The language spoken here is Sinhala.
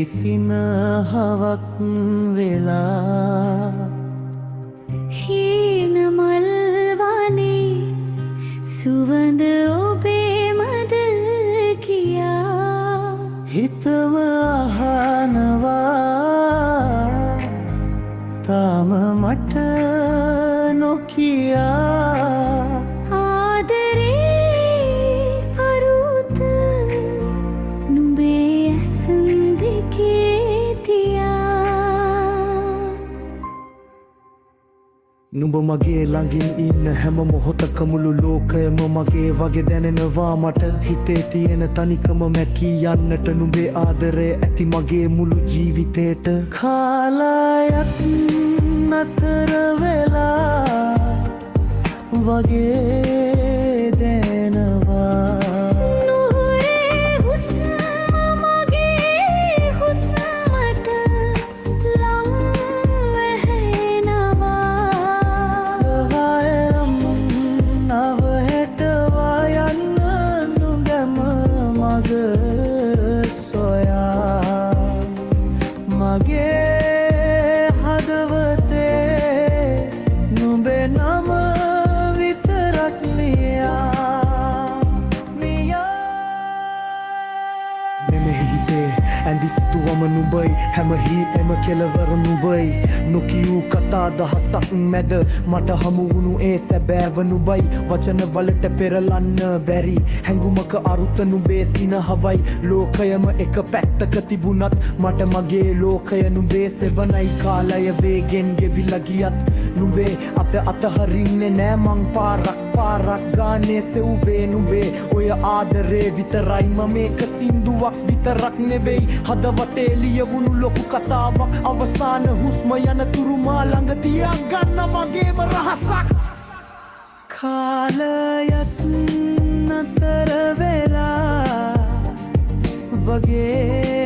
සිනහවක් වෙලා හීන මල් වනේ සුවඳ ඔබේ මද කියා හිතම අහනවා තාම මට නොකියා ආදරේ අරුත නුඹේ ඇසන් දෙකේ තියා නුඹ මගේ ළඟින් ඉන්න හැම මොහොතක මුළු ලෝකයම මගේ වගේ දැනෙනවා මට හිතේ තියෙන තනිකම මැකී යන්නට නුඹේ ආදරය ඇති මගේ මුළු ජීවිතේට කාලයක් නතර වෙලා වගේ දැනවා නුහුරේ හුස්ම මගේ හුස්මට ලං වෙහෙනවා නවහෙටවා යන්න නුඹම මග සොයා මගේ හදවතේ නුඹේ නම විතරක් ලියා මෙමෙහි හිතේ ඇඳි සිතුවම නුඹයි හැම හිතෙම කෙලවර නුඹයි නොකියූ කතා දහසක් මැද මට හමු වුණු ඒ සැබෑව නුඹයි වචන වලට පෙරලන්න බැරි හැඟුමක අරුත නුඹේ සිනහවයි ලෝකයම එක පැත්තක තිබුණත් මට මගේ ලෝකය නුඹේ සෙවණයි කාලය වේගෙන් ගෙවිලා ගියත් නුඹේ අතහරින්නේ නෑ මං පාරක් ගානේ සෙව්වේ නුඹේ ඔය ආදරේ විතරයි මම මේක සින්දුවක් විතරක් නෙවෙයි හදවතේ ලියවුණු ලොකු කතාවක් අවසාන හුස්ම යන තුරු මා ළඟ තියාගන්න මගේම රහසක් කාලයත් නතර වෙලා වගේ